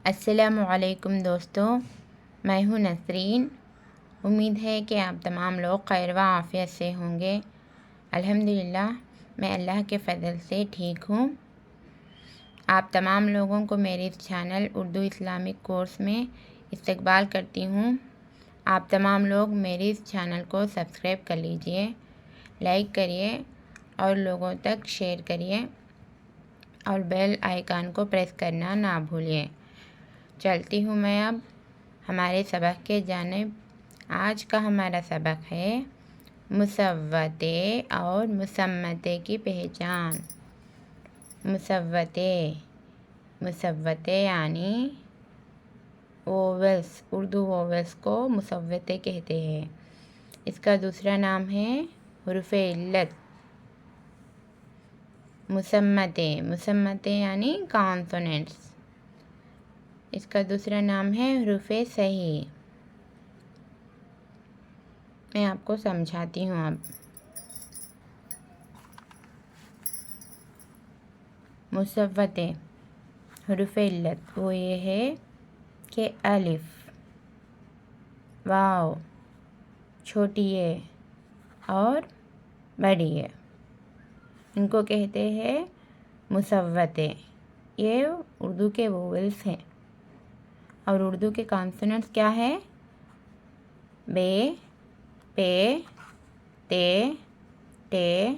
अस्सलामुअलैकुम दोस्तों, मैं हूँ नसरीन। उम्मीद है कि आप तमाम लोग खैर व आफ़ियत से होंगे। अल्हम्दुलिल्लाह मैं अल्लाह के फ़ज़ल से ठीक हूँ। आप तमाम लोगों को मेरे इस चैनल उर्दू इस्लामिक कोर्स में इस्तकबाल करती हूँ। आप तमाम लोग मेरे इस चैनल को सब्सक्राइब कर लीजिए, लाइक करिए और लोगों तक शेयर करिए और बेल आइकन को प्रेस करना ना भूलिए। चलती हूँ मैं अब हमारे सबक के जानिब। आज का हमारा सबक है मुसव्वते और मुसम्मते की पहचान। मुसव्वते यानी वोवेल्स, उर्दू वोवेल्स को मुसव्वते कहते हैं। इसका दूसरा नाम है हुरूफ़े इल्लत। मुसम्मते यानी कॉन्सोनेंट्स, इसका दूसरा नाम है हुरूफ़े सही। मैं आपको समझाती हूँ अब। मुसव्वते हुरूफ़े इल्लत वो ये है कि अलिफ, वाव, छोटी ए और बड़ी ए, इनको कहते हैं मुसव्वते। ये उर्दू के वोवेल्स हैं और उर्दू के कॉन्सोनेंट्स क्या है? बे, पे, ते, टे,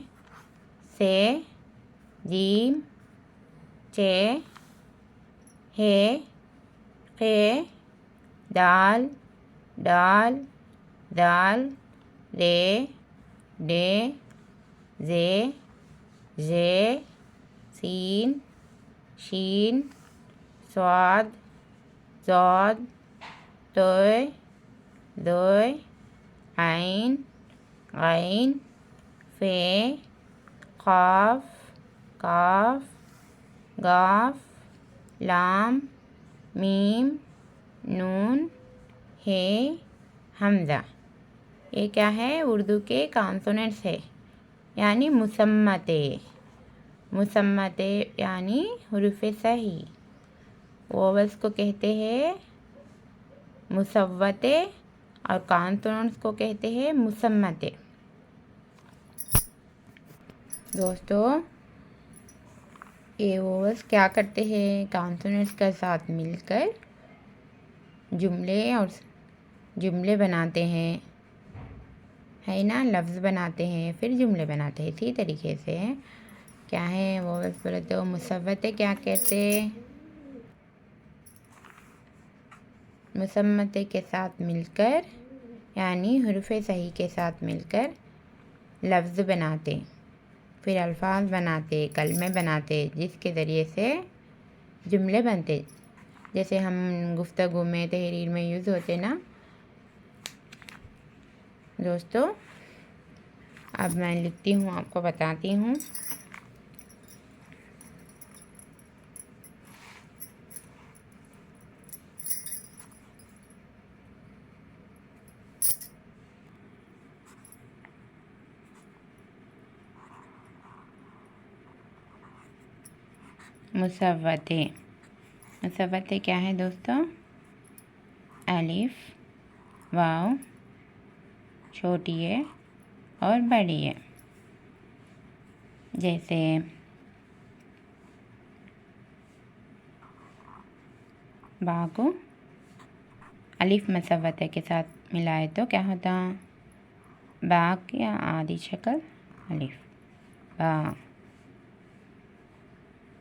से, जीम, चे, हे, खे, दाल, डाल, दाल, रे, डे, जे, जे, सीन, शीन, स्वाद, ज़ाद, तोय, दोय, आइन, गैन, फे, क़ाफ, काफ, गाफ, लाम, मीम, नून, हे, हमज़ा। ये क्या है? उर्दू के कॉन्सोनेंट्स है यानी मुसम्मते यानी हुरूफ़े सही। वोवेल्स को कहते हैं मुसव्वते और कॉन्सोनेंट्स को कहते हैं मुसम्मते। दोस्तों, ये वोवेल्स क्या करते हैं? कॉन्सोनेंट्स के साथ मिलकर जुमले बनाते हैं, है ना, लफ्ज़ बनाते हैं, फिर जुमले बनाते हैं। इसी तरीके से क्या है वोवेल्स बोले तो मुसव्वते क्या कहते हैं? मुसम्मते के साथ मिलकर यानी हुरूफ़े सही के साथ मिलकर लफ्ज़ बनाते, फिर अल्फाज बनाते, कलमे बनाते, जिसके ज़रिए से जुमले बनते। जैसे हम गुफ्तगू में, तहरीर में यूज़ होते ना। दोस्तों, अब मैं लिखती हूँ, आपको बताती हूँ। मुसव्वते क्या है दोस्तों? अलिफ, वाव, छोटी ए और बड़ी ए। जैसे बा को अलिफ मुसव्वते के साथ मिलाए तो क्या होता? बा की आधी शक्ल अलिफ, बा।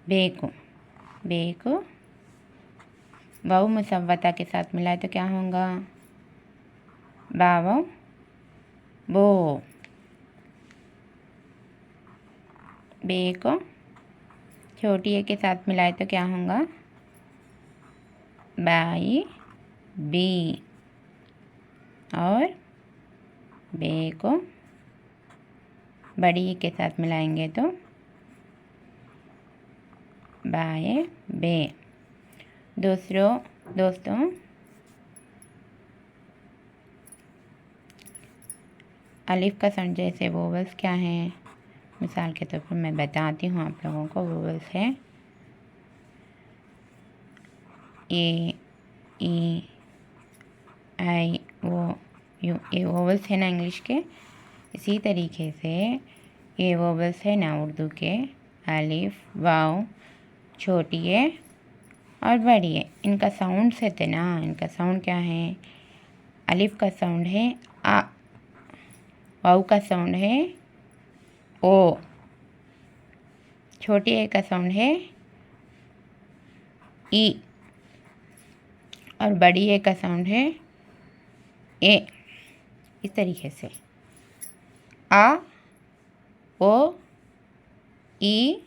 बे को वाव मुसव्वता के साथ मिलाए तो क्या होगा? बाव, बो। बे को छोटी ए के साथ मिलाए तो क्या होगा? By, B. और बे को बड़ी के साथ मिलाएंगे तो बाए, बे। दोस्तों, अलिफ का साउंड जैसे वोवेल्स क्या हैं? मिसाल के तौर पर मैं बताती हूँ आप लोगों को। वोवेल्स है ए, ई, आई, ओ, यू। ये वोवल्स है ना इंग्लिश के। इसी तरीके से ये वोवल्स है ना उर्दू के। अलिफ, वाव, छोटी ए और बड़ी ए। इनका साउंड से थे ना, इनका साउंड क्या है? अलिफ का साउंड है आ, वाव का साउंड है ओ, छोटी ए का साउंड है ई और बड़ी ए का साउंड है ए। इस तरीके से आ, ओ, ई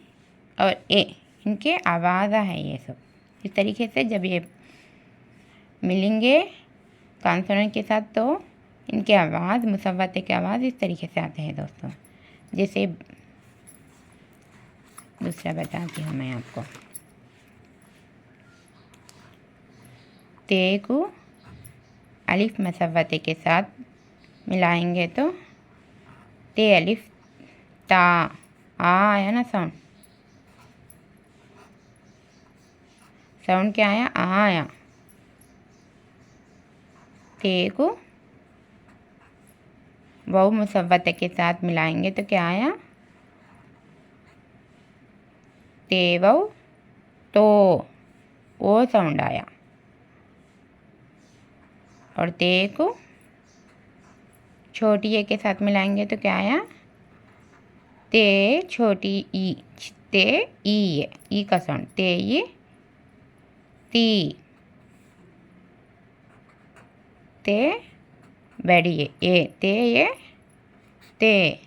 और ए, इनके आवाज़ है ये सब। इस तरीके से जब ये मिलेंगे कॉन्सोनेंट के साथ तो इनके आवाज़, मुसव्वते के आवाज़ इस तरीके से आते हैं दोस्तों। जैसे दूसरा बताती हूँ मैं आपको। ते को अलिफ मुसव्वते के साथ मिलाएंगे तो ते अलिफ ता, आ आया ना साउंड। साउंड क्या आया? आ आया। ते को वाव मुसव्वते के साथ मिलाएंगे तो क्या आया? ते वाव तो, वो साउंड आया। और ते को छोटी ए के साथ मिलाएंगे तो क्या आया? ते छोटी ई, ते ई है, ई का साउंड ते ये ती, ते बड़ी ये ते ये ते।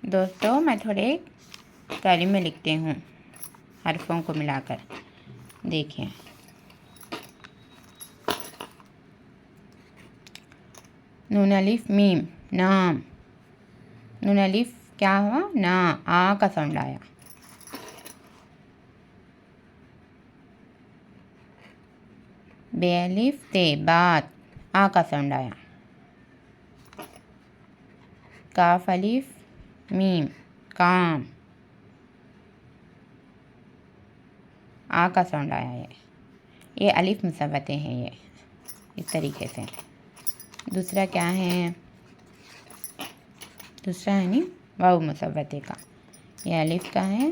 दोस्तों मैं थोड़े कलमे लिखते हूँ हरफों को मिलाकर, देखिए। नून अलिफ मीम नाम। नून अलिफ क्या हुआ? ना, आ का साउंड आया। बे अलिफ ते बात, आ का साउंड आया। काफ अलिफ मीम काम, आ का साउंड आया है। ये अलिफ मुसव्वते हैं ये, इस तरीके से। दूसरा क्या है? दूसरा है नी वाव मुसव्वते का। ये अलिफ का है,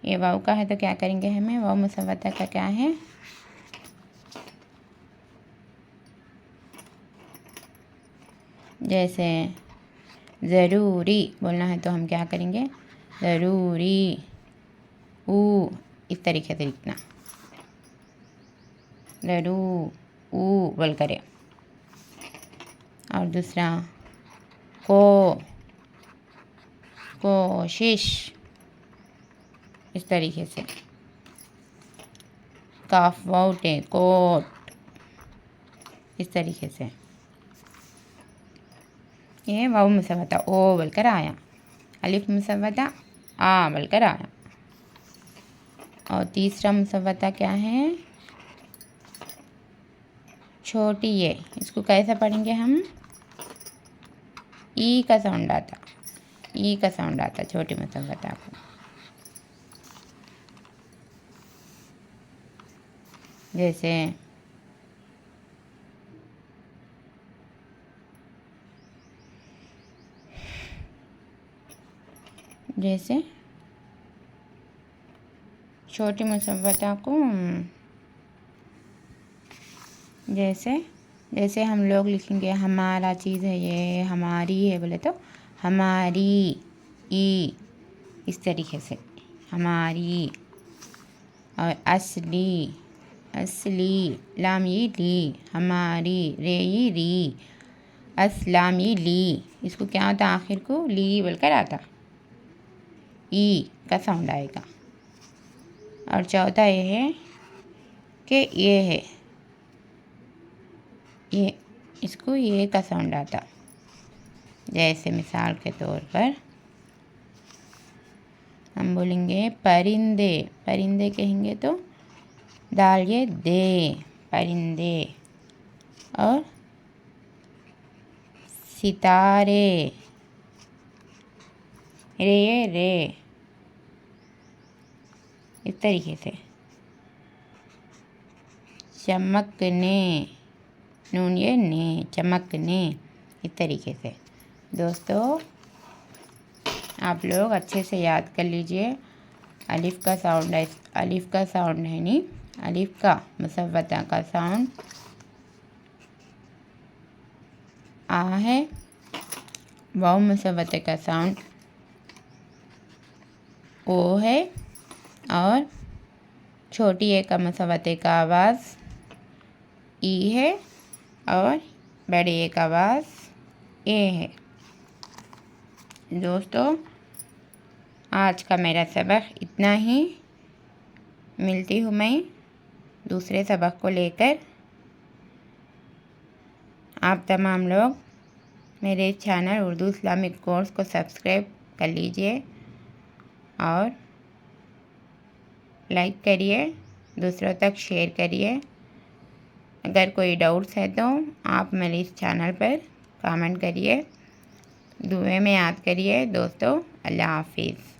ये वाव का है, तो क्या करेंगे हमें? वाव मुसव्वता का क्या है? जैसे ज़रूरी बोलना है तो हम क्या करेंगे? ज़रूरी, ऊ, इस तरीके से लिखना। ज़रू ऊ बोल करें। और दूसरा कोशिश, इस तरीके से। काफ वाउटे कोट, इस तरीके से। ये वाव मुसव्वता ओ बोलकर आया, अलिफ मुसव्वता आ बोलकर आया। और तीसरा मुसव्वता क्या है? छोटी ये, इसको कैसे पढ़ेंगे हम? ई का साउंड आता, ई का साउंड आता छोटी मुसव्वता को। जैसे जैसे छोटी मुसव्वता को जैसे हम लोग लिखेंगे हमारा चीज़ है ये, हमारी है बोले तो हमारी ई, इस तरीके से हमारी। और असली, असली लामी ली, हमारी रेई री, असलामी ली, इसको क्या होता? आखिर को ली बोलकर आता, ई का साउंड आएगा। और चौथा ये है कि ये है, ये, इसको ये का साउंड आता। जैसे मिसाल के तौर पर हम बोलेंगे परिंदे, परिंदे कहेंगे तो डालिए दे, परिंदे। और सितारे, रे, इस तरीके से। चमकने, नून ये ने, चमकने, इस तरीके से। दोस्तों आप लोग अच्छे से याद कर लीजिए। अलिफ का साउंड है, अलिफ का साउंड है नहीं, अलिफ का मुसव्वता का साउंड आ है, वाव मुसव्वते का साउंड ओ है, और छोटी ए का मुसव्वते का आवाज़ ई है, और बड़े ए का आवाज़ ए है। दोस्तों आज का मेरा सबक इतना ही। मिलती हूँ मैं दूसरे सबक को लेकर। आप तमाम लोग मेरे चैनल उर्दू इस्लामिक कोर्स को सब्सक्राइब कर लीजिए और लाइक करिए, दूसरों तक शेयर करिए। अगर कोई डाउट्स है तो आप मेरे इस चैनल पर कमेंट करिए, दुआ में याद करिए। दोस्तों अल्लाह हाफिज़।